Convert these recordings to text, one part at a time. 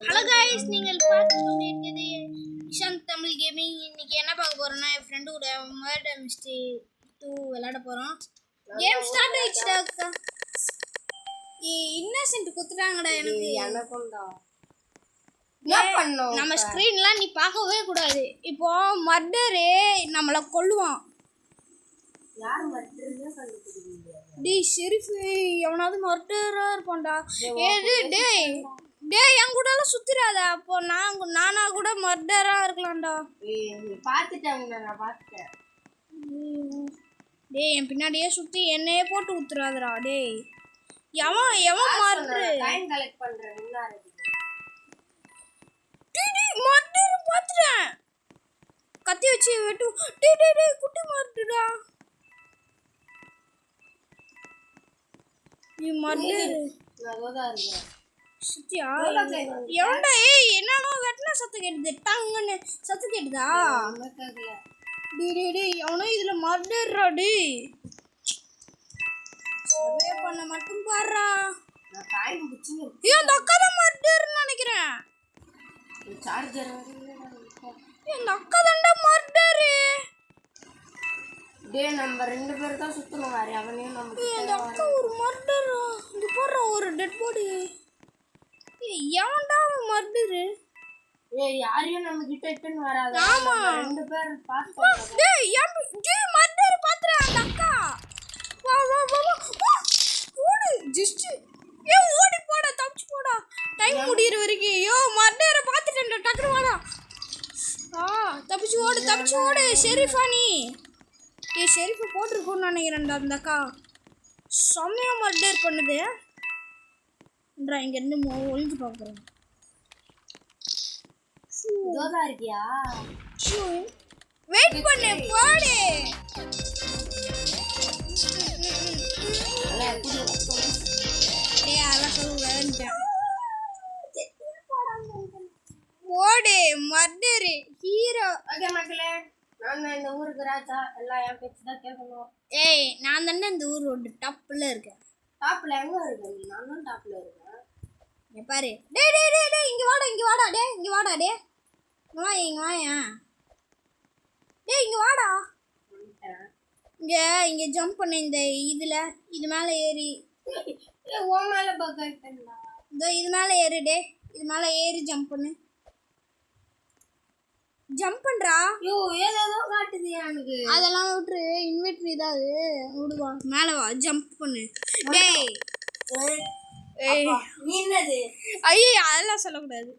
Hello guys, நீங்கள் பார்த்து கொண்டிருக்கிறது இஷாந்த் தமிழ் கேமிங். இன்னைக்கு என்ன பார்க்க போறோம்னா, என் ஃப்ரெண்டு கூட மர்டர் மிஸ்ட்ரி 2 விளையாட போறோம். கேம் ஸ்டார்ட் ஆயிடுச்சுடா. அக்கா இன்னசென்ட் குத்துறாங்கடா எனக்கு. எனக்கும்டா. என்ன பண்ணோம்? நம்ம ஸ்கிரீன்லாம் நீ பார்க்கவே கூடாது. இப்போ மர்டரே நம்மள கொல்லுவான். யார் மர்டர்னு கண்டுபிடிக்கிறீங்க? டேய் ஷெரீஃப், எவனாவது மர்டரா இருப்பான்டா. ஏது டேய் டேய் என் கூட எல்லாம் சுத்திராத. அப்போ நானா கூட மர்டரா இருக்கலாம்டா. நீ பாத்துட்டேன், நான் பாத்துட்டேன். டேய் என் பின்னாடியே சுத்தி என்னையே போட்டு ஊத்துறாதடா. டேய் எவன் மர்டர் டைம் கலெக்ட் பண்றேன். முன்னாடி டேய் மர்டர் பாத்துறேன். கத்தி வச்சு வெட்டு. டேய் குட்டி மர்டரா. நீ மர்டர் அதோதான் இருக்கேன். சுத்தியா எவன்டா? ஏய் என்னமோ வெட்டின சத்தம் கேட்டுது. டங்குன்னு சத்தம் கேட்டுதா? டேய் எவனோ இதுல மர்டர்ரா. டேய் சர்வே பண்ண மட்டும் பாருடா. நான் டைம் பிடிச்சி அந்த அக்கா தான் மர்டர்னு நினைக்கிறேன். சார்ஜர் அந்த அக்கா தான்டா மர்டரு. டேய் நம்ம ரெண்டு பேரும் தான் சுத்தணும். வேற அவனையும் நம்ம அந்த அக்கா ஒரு மர்டரா. இங்க போற ஒரு டெட் பாடி. எவன்டா மர்டரு? ஏய் யாரையும் நம்ம கிட்ட இட்டுன்னு வராத. ஆமா ரெண்டு பேர் பாஸ் டேய் மர்டர் பாத்துறா அந்த அக்கா. வா ஓடு ஜஸ்ட். ஓடி போடா, தப்பிச்சு போடா. டைம் முடியற வரைக்கும். மர்டரை பாத்துட்டேன்டா. டக்குனு வாடா. தப்பிச்சு ஓடு ஷெரீஃபா நீ. ஷெரீஃபை போட்டிருக்கோன்னு நினைக்கிறேன்டா அந்த அக்கா. செம்மையா மர்டர் பண்ணுது. இங்க இருந்து ஒளிஞ்சு பார்க்குறேன். இதோதான் இருக்கியா? வெயிட் பண்ணு போடு. அதெல்லாம் சொல்லுவேன். போடு மர்டரு ஹீரோ. ஓகே மக்களே, நான் இந்த ஊருக்கு ராஜா. எல்லாம் என் பேச்சு தான் கேட்கணும். ஏய் நான் தானே இந்த ஊரோட டாப்ல இருக்கேன். டாப்ல எங்க இருக்க நீ? நான் தான் டாப்ல இருக்கேன். பாரு. டேய் இங்க வாடா. டேய் இங்க வாடா. டேய் வாயா. டேய் இங்க வாடா. இங்க ஜம்ப் பண்ணு. இந்த இது மேல ஏறி. ஓ மேல பக்கட்டா. இது மேல ஏறு. டேய் இது மேல ஏறி ஜம்ப் பண்ணு. ஜம்ப் பண்றா. ஏதோ காட்டுது எனக்கு. அதெல்லாம் விட்டுரு. இன்வெர்டர் இதாவது விடுவா. மேல வா, ஜம்ப் பண்ணு. டேய் நீ என்னது? ஐயோ அதெல்லாம் சொல்லக்கூடாது.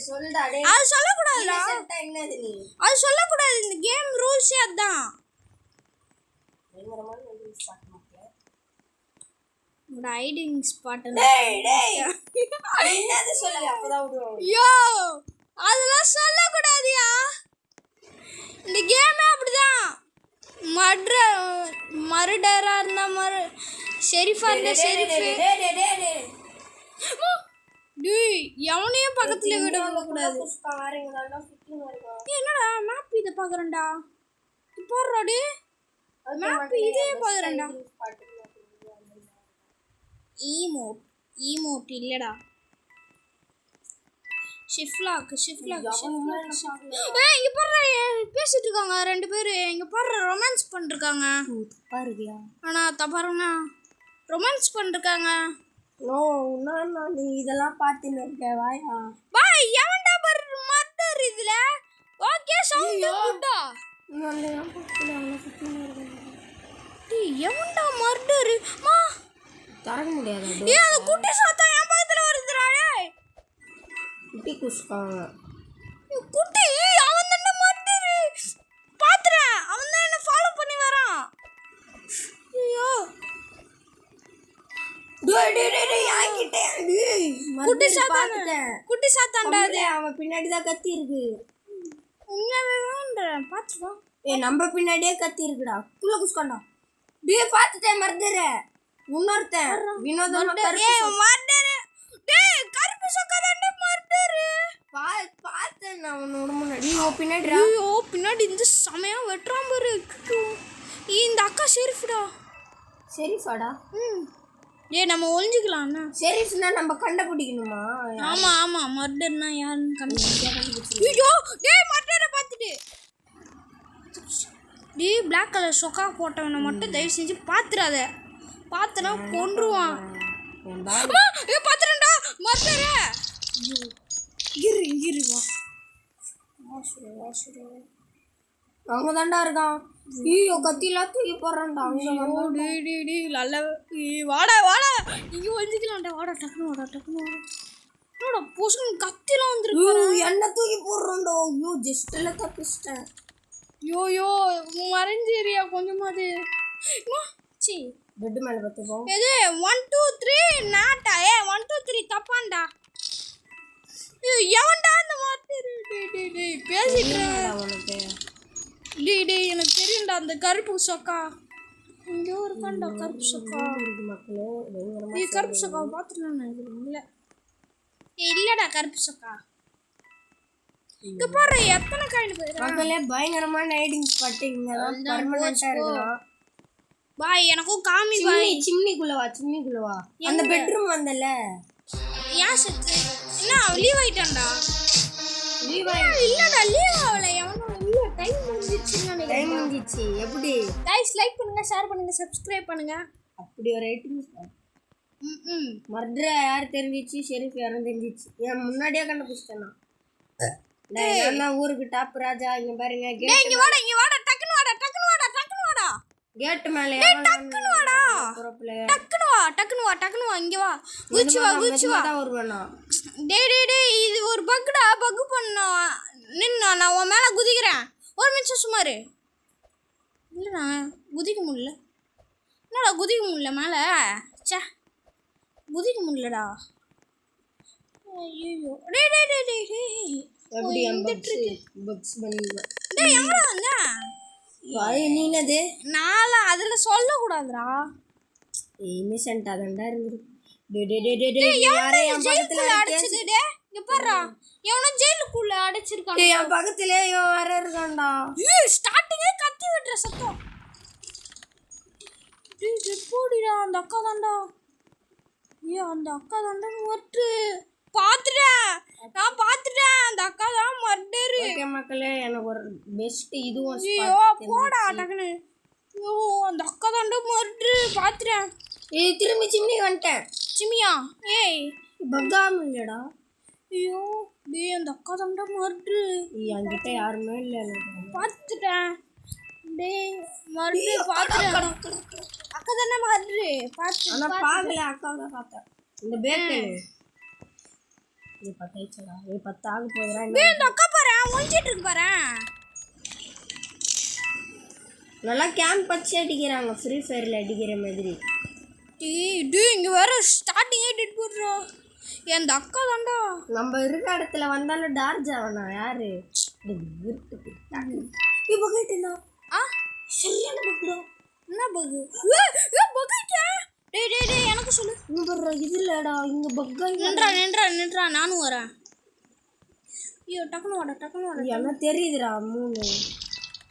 சொல்லுடா. டேய் அது சொல்லக்கூடாதுடா. என்னது நீ? அது சொல்லக்கூடாது. இந்த கேம் ரூல்ஸே அதான். Hiding spot. டேய் என்னது சொல்லு, அப்பதான் விடுவோம். அதெல்லாம் சொல்லக்கூடாதுயா. இந்த கேமே அப்படிதான். மர்டரா இருந்தா ஷெரீஃபா இருந்தா ஷெரீஃப். டேய் எவனையும் பக்கத்துல விட கூடாது. என்னடா மேப் இதை பாக்குறேன்டா. போடுறா. டே மேப் இதே பாக்குறேன்டா. ஈமோட் இல்லடா. ஷிஃப்ட்லாக். இங்க பாரு பேசிட்டு இருக்காங்க ரெண்டு பேரு. இங்க பாரு ரொமான்ஸ் பண்ணிருக்காங்க. பாருவியா? ஆனா தப்பாருங்க ரொமான்ஸ் பண்ணிருக்காங்க. நீ இதெல்லாம் பார்த்துன்னு இருக்க. வாயா பாய். எவன்டா மர்டர் இதுல? ஓகே சவுண்ட் குட்டா. எவன்டா மர்டர்? தரக்க முடியாது. அந்த குட்டி சத்தம் என் பக்கத்துல வருதுடா. குட்டி குஸ்காங்க. குட்டி அவன் தான மர்டர். பாத்துறேன். அவன் தான் என்ன ஃபாலோ பண்ணி வரான். ஐயோ டேய் யாங்கிட்டே. குட்டி சாத்தான்டா அது. அவன் பின்னாடி தான் கத்தி இருக்கு. உண்மையாவேன்ற பாத்து வா. நம்ம பின்னாடியே கத்தி இருக்குடா. குள்ள குஸ்காண்டா. டேய் பாத்துட்டேன் மர்டர். இன்னொருத்தன் வினோதம் மர்டர். டேய் கருப்பு சொக்கதான்டா மர்டர். பார்த்தேன் நான் உன்னோட முன்னாடி. பின்னாடி பின்னாடி இந்த சமயா வெட்றான் பாரு. இந்த அக்கா ஷெரீஃப்டா. ஷெரீஃபாடா? டேய் நம்ம ஒளிஞ்சுக்கலாம்ண்ணா. ஷெரீஃப்னா நம்ம கண்டுபிடிக்கணுமா? ஆமா ஆமா மர்டர்னா யாருன்னு கண்டுபிடிச்சு. ஐயோ டேய் மர்டரை பார்த்துட்டு. டேய் பிளாக் கலர் சொக்கா போட்டவனை மட்டும் தயவு செஞ்சு பாத்துறாத. பாத்துனா கொன்றுவான். ஏய் பாத்துறேன்டா மர்டரே. இரு வா. வாசுரே. அவங்க தாண்டா இருக்கான். ஐயோ கத்திலாம் தூக்கி போடுறான்டா. டேய் நல்ல வாடா இங்க ஒளிஞ்சிக்கலாம்டா. வாடா டக்குனு வாடா. என்னடா பொசுக்கு கத்திலாம் வந்துருக்கு. என்ன தூக்கி போடுறான்டா. ஐயோ ஜஸ்ட்ல தப்பிச்சிட்டேன். யோ மறைஞ்சிரியா கொஞ்சமாது. சி பெட் மேல பத்து போ. இது 1 2 3 நாட்டா. 1 2 3 தப்பான்டா. எவன்டா அந்த மார்டர்? டேய் பேசிட்டேன் உனக்கு. டேய் எனக்கு தெரியும்டா அந்த கருப்பு சொக்கா. இங்கே இருக்கான்டா கருப்பு சொக்கா. மக்களே நீ கருப்பு சொக்கா பார்த்துட்டேன் இல்லை இல்லைடா கருப்பு சொக்கா. இங்கே பாரு எத்தனை காயின் போயிடுறா. மக்களே பயங்கரமான ஹைடிங் ஸ்பாட் இங்க தான் பர்மனெண்டா இருக்கலாம். பாய் எனக்கும் காமி பாய். சிம்னிக்குள்ள வா. அந்த பெட்ரூம் வந்தல. ஏன் செத்து என்ன லீவ் ஆயிட்டான்டா? இல்லடா லீவ் ஆகல. எவனோ இல்ல டைம் முடிஞ்சிச்சு. எப்படி गाइस லைக் பண்ணுங்க, ஷேர் பண்ணுங்க, சப்ஸ்கிரைப் பண்ணுங்க. அப்படி ஒரு ரேட்டிங் மர்டர் யார் தெரிஞ்சிச்சு? ஷெரீஃப் யாரும் தெரிஞ்சிச்சு. ஏன் முன்னாடியே கண்டுபிடிச்சிட்டேன் நான். நான் ஊருக்கு டாப் ராஜா. இங்க பாருங்க இங்க வாடா டக்குனு வாடா. கேட் மேல டக்குனு வாடா. டக்குனு வா இங்க வா. குச்சி வா தான் வருவேனா. டேய் இது ஒரு பக்டா. பக் பண்ணா நின்னா நான் உன் மேல குதிக்கிறேன். ஒரு நிமிஷம் சுமாரு. இல்லடா குதிக்க முடியல. என்னடா குதிக்க முடியல மேல. ச்சே குதிக்க முடியலடா. ஐயோ டேய் எப்படி பக்ஸ் பண்ணுவ. டேய் எங்கடா வந்த? வாய் நீனது நாள அதுல சொல்ல கூடாதுடா. இன்னசென்ட்டா தான்டா இருந்து. டேய் யாரே என் பக்கத்துல அடிச்சது. டேய் இங்க பாருடா. எவனோ ஜெயிலுக்குள்ள அடைச்சிருக்கான். டேய் என் பக்கத்துலயே இவன் வேற இருக்கான்டா. ஸ்டார்டிங்கே கத்தி விட்ற சத்தம். டேய் போடிடா அந்த அக்கா தான்டா. அந்த அக்கா தான்டா மர்டர். நான் பாத்துட்டேன் அந்த அக்கா தான் மர்டர். ஓகே மக்களே எனக்கு ஒரு பெஸ்ட் இதுவும் ஸ்பாட் போடா டக்குனு. அந்த அக்கா தான்டா மர்டர் பாத்துட்டேன். திரும்பி சிம்னி வந்துட்டேன். சிமியா ஏய் பக்காம் இல்லடா. ஐயோ டேய் அந்த அக்கா தான்டா மர்டர். என்கிட்ட யாருமே இல்லை. பார்த்துட்டேன். டேய் மர்டர் பார்த்துட்டேன். அக்கா தானே மர்டர் பார்த்து. ஆனா பார்க்கல அக்காவை தான் பார்த்தேன். இந்த பேக்கல் இது 10 ஆயிடுச்சுடா. இது 10 ஆக போகுதுடா. டேய் இந்த அக்கா பாரு ஒளிஞ்சிட்டு இருக்கு பாரு. நல்லா கேம்ப் வச்சு அடிக்கிறாங்க. ஃப்ரீ ஃபயர்ல அடிக்கிற மாதிரி. டேய் இங்க வேற ஸ்டார்டிங் எடிட் போடுறா. அந்த அக்கா தான்டா. நம்ம இருக்க இடத்துல வந்தாலும் டார்ஜ் ஆவனா யாரு? இப்போ கேட்டேனா? சரியான பக்ரா. என்ன பக்? பக்க்கா. டேய் எனக்கு சொல்லு. இங்க பாரு இதுலடா இங்க பக்கா. நின்றா நானும் வரேன். ஐயோ டக்குனு வாடா. என்ன தெரியுதுடா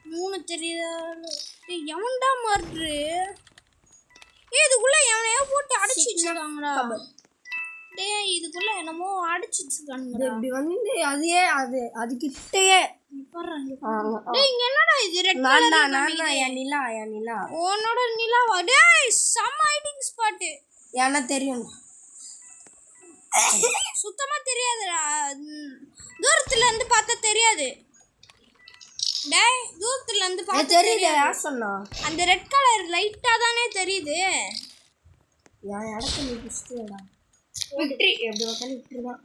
3 தெரியுதா? டேய் எவன்டா மர்டர்? இதுக்குள்ள எவனையோ போட்டு அடிச்சிட்டாங்கடா. டேய் இதுக்குள்ள என்னமோ அடிச்சிட்டாங்கடா. இப்படி வந்து அது கிட்டயே டேய் இங்க என்னடா இது ரெட் கலர்? நான் யா நிலா உன்னோட நிலாவா? டேய் சம் ஹைடிங் ஸ்பாட். என்ன தெரியும்? சுத்தமா தெரியாதுடா. தூரத்துல இருந்து பார்த்தா தெரியாது. டேய் தூரத்துல இருந்து பார்த்தா தெரியுது. யார் சொன்னா? அந்த ரெட் கலர் லைட்டா தானே தெரியுது. நான் இடத்துல நீ புஷ்டடா. விக்டரி எப்படி வந்தாலும் விக்டரி தான்.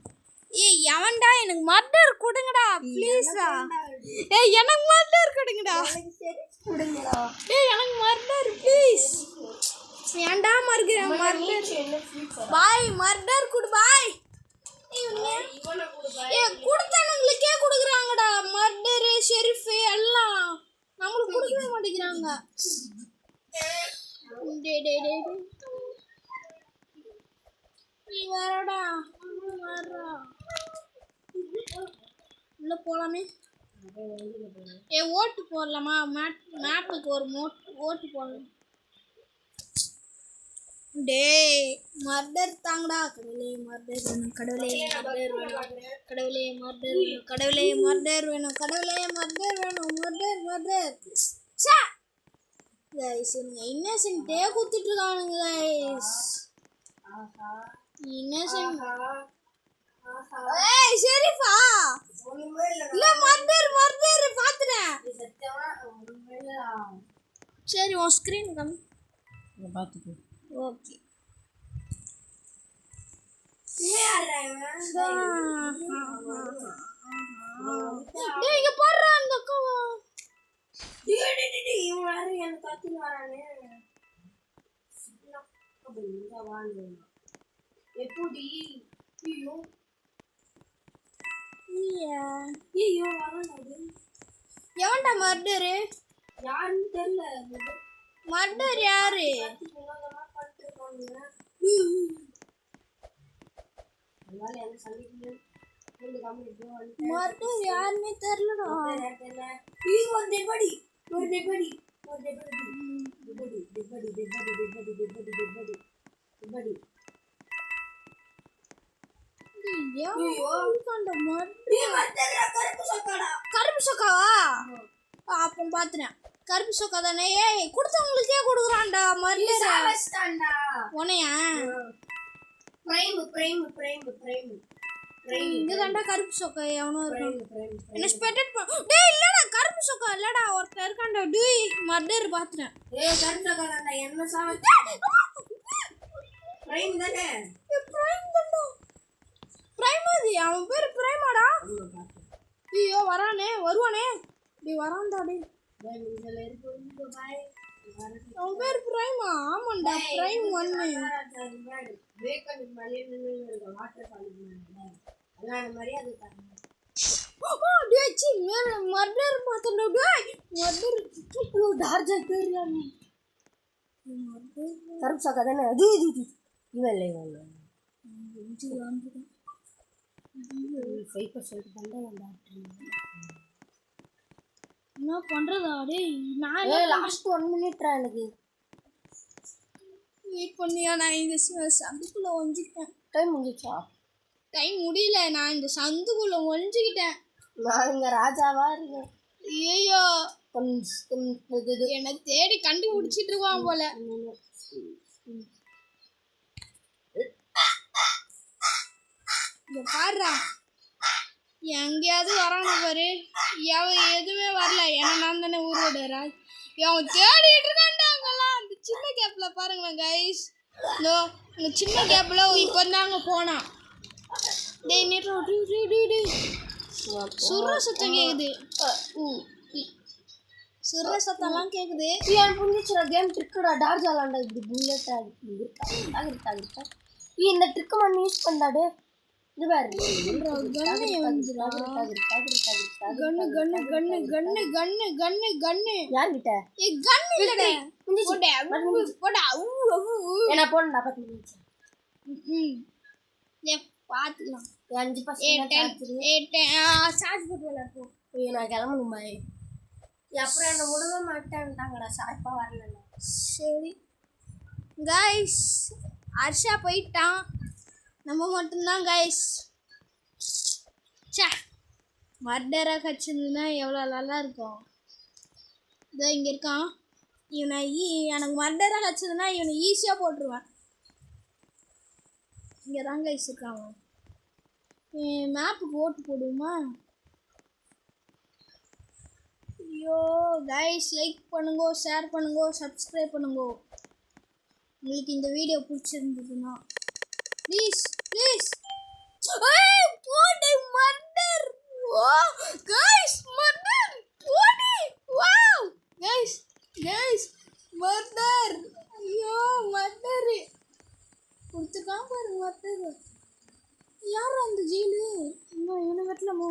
ஏய் எவன்டா எனக்கு மர்டர் கொடுங்கடா ப்ளீஸ்டா. எனக்கு மர்டர் கொடுங்கடா. எனக்கு மர்டர் ப்ளீஸ். ஏன்டா மர்டர் பாய் மர்டர் குடு பாய். கொடுத்தவங்களுக்கே கொடுக்குறாங்கடா மர்டரு ஷெரீஃப் எல்லாம். நம்மளுக்கு கொடுக்கவே மாட்டேங்கிறாங்க. நீ வரடா உள்ள போலாமே. ஓட்டு போடலாமா? மேப்புக்கு ஒரு ஓட்டு போடலாம். டேய் மர்டர் தாங்கடா கடவுளே மர்டர் வேணும் கடவுளே மர்டர் வேணும் கடவுளே மர்டர் வேணும் கடவுளே மர்டர் வேணும் கடவுளே மர்டர் வேணும் மர்டர் சே गाइस இவங்க இன்னசென்ட்டே குத்திட்டு இருக்கானுங்க गाइस இன்னசென்ட் ஏய் ஷெரீஃபா இல்ல மர்டர் பாத்துறேன் சரி உன் ஸ்கிரீன் கம் பாத்துக்கோ ஓகே டேய் இங்க பாருடா அந்த அக்காவா இவன் வேற எனக்கு கத்தின்னு வரானே எப்படி ஐயோ ஐயோ வரானே எவன்டா மர்டர் யாருன்னு தெரியல மர்டர் யாரு மர்டர் யாருமே தெரியலடா கருப்பு சொக்காவா அப்போ பாத்துறேன் கருப்பு சொக்கா தானே ஏய் கொடுத்தவங்களுக்கே கொடுக்குறான்டா மர்டர் உனையா இங்க தான்டா கருப்பு சொக்கா எவனோ இருக்கான் என்ன ஸ்பெட்டட் டேய் இல்லடா கருப்பு சொக்கா இல்லடா ஒருத்தர் இருக்கான்டா டேய் மர்டர் பாத்துறேன் ஏய் கருப்பு சொக்கா தான்டா என்ன சாவ பிரைம் தானே பிரைம் தான்டா பிரைம் அது அவன் பேர் பிரைமாடா ஐயோ வரானே வருவானே டேய் வரான்டா டேய் அவன் பேர் பிரைமா ஆமாண்டா பிரைம் 1 மர்டர் பார்த்தா கருப்பு சொக்கா தானே அது இவன் இல்லை இவன் 5% தாண்டா என்ன பண்றதா டேய் நான் லாஸ்ட் 1 மினிட்ரா எனக்கு வெயிட் பண்ணியா நான் இந்த சந்துக்குள்ள ஒளிஞ்சிட்டேன் டைம் முடிஞ்சிச்சா டைம் முடியல நான் இந்த சந்துக்குள்ள ஒளிஞ்சிக்கிட்டேன் நான் இங்க ராஜாவா இருக்கேன் ஐயோ கொஞ்சம் என்னை தேடி கண்டுபிடிச்சிட்டு இருக்கான் போல இங்க பாருடா எங்கேயாவது வரான பாரு எதுவுமே வரல ஏன்னா நான் தானே ஊரோடுறா அவன் தேடிட்டு இருக்கான்டா அங்கெல்லாம் அந்த சின்ன கேப்ல பாருங்களேன் கைஸ் இதோ இந்த சின்ன கேப்ல இப்போ தாங்க போனான் டேய் நீ சுர சத்தம் கேக்குது சுர சத்தம்லாம் கேக்குது ஏன் புரிஞ்சிச்சுடா கேம் ட்ரிக்குடா டார்ஜ் விளாண்டா இப்படி புல்லட் இருக்கா இந்த ட்ரிக்கு மண்ணு யூஸ் பண்ணாடு இது பாரு கன்னு யார்கிட்ட என்ன போடா பாத்துக்கலாம் 5% சார்ஜ் போட்டு விளையாடுவோம் நான் கிளம்பணும் பாய் அப்புறம் என்ன விடவே மாட்டேன்ட்டாங்கடா சாய்ப்பா வரல சரி கைஸ் ஹர்ஷா போயிட்டான் நம்ம மட்டும்தான் கைஸ் சே மர்டராக கச்சிருந்துன்னா எவ்வளோ நல்லா இருக்கும் இதோ இங்கே இருக்கான் இவனை எனக்கு மர்டராக கச்சதுன்னா இவனை ஈஸியாக போட்டுருவேன் இங்கே தான் கைஸ் இருக்கான் மேப்புக்கு ஓட்டு போடுவோமா ஐயோ கைஸ் லைக் பண்ணுங்க ஷேர் பண்ணுங்க சப்ஸ்கிரைப் பண்ணுங்க உங்களுக்கு இந்த வீடியோ பிடிச்சிருந்ததுன்னா ப்ளீஸ் போடு மர்டர் ஓ கைஸ் மர்டர் போடு வாவ் கைஸ் மர்டர் ஐயோ மர்டர் கொடுத்துக்காம பாரு மர்டர் யார் அந்த ஜெயிலு இன்னும் இவனை வெட்டலாமோ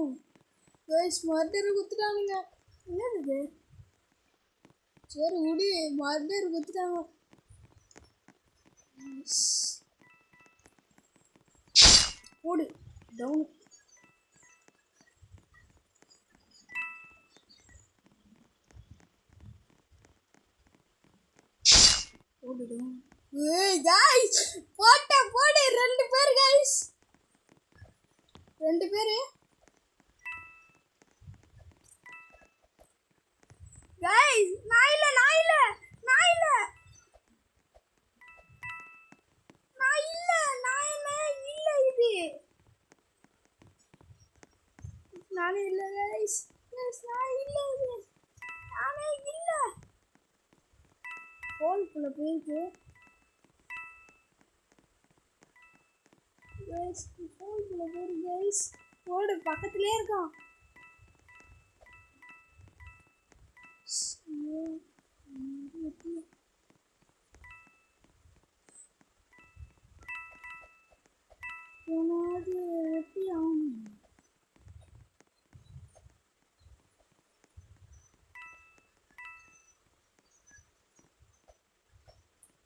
கைஸ் மர்டர் குத்துட்டானுங்க என்னது இது சரி விடு மர்டர் குத்துட்டாங்க போடு டவுன் போடு டவுன் ஏய் गाइस போடு 2 பேர் கைஸ் 2 பேர் கைஸ் நான் இல்ல இது நானே இல்ல கைஸ் நானே இல்ல ஹோல்குள்ள போயிருக்கு கைஸ் ஹோல்குள்ள போயிருக்கு கைஸ் போடு பக்கத்துலயே இருக்கான்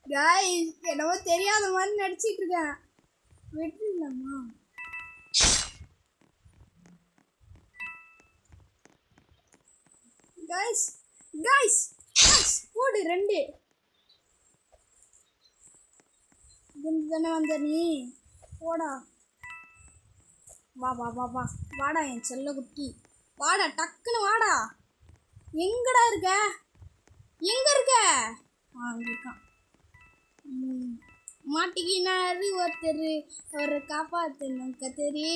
கைஸ் என்னவோ தெரியாத மாதிரி நடிச்சிட்டு இருக்கேன் விட்டுலாமா கைஸ் போடு 2 தானே வந்த நீ போடா வா வாடா என் செல்ல குட்டி வாடா டக்குன்னு வாடா எங்கடா இருக்க அங்க இருக்கான் மாட்டிக்கினாரு ஒருத்தர் அவரை காப்பாற்றணும் கத்தரி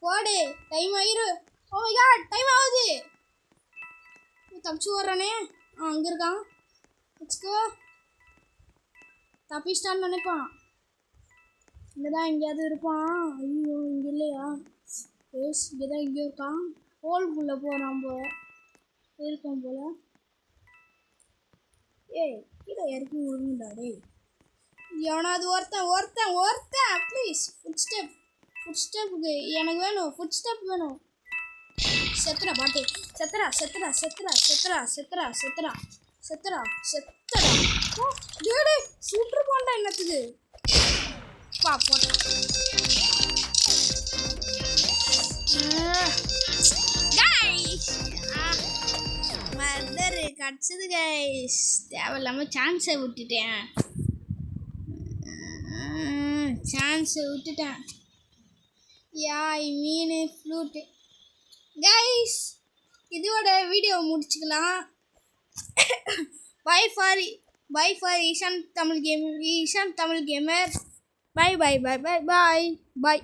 போடு டைம் ஆயிரு ஓ மை காட் டைம் ஆகுது தப்பிச்சு வர்றானே அங்கே இருக்கான் வச்சுக்கோ தப்பிச்சிட்டான்னு நினைப்பான் இங்கே தான் எங்கேயாவது இருப்பான் ஐயோ இங்கே இல்லையா பேஸ் இங்கே தான் எங்கேயோ இருக்கான் ஹோல்குள்ளே போகிறான் இருக்கான் போல ஏய் கீழே இறக்கி விடுங்கடா டேய் எவனாவது ஒருத்தன் ப்ளீஸ் ஃபுட் ஸ்டெப்புக்கு எனக்கு வேணும் ஃபுட் ஸ்டெப் வேணும் செத்துறா பாட்டு செத்துறா ஓ டேடே சூப்பர் போண்டா என்னத்துக்கு பா போட்டா கைஸ் மதர் கிடச்சது கைஸ் தேவையில்லாமல் சான்ஸை விட்டுட்டேன் ஐ மீன் ஃப்ளூட்டு கைஸ் இதோட வீடியோ முடிச்சுக்கலாம் bye for Eshaan Tamil gamer by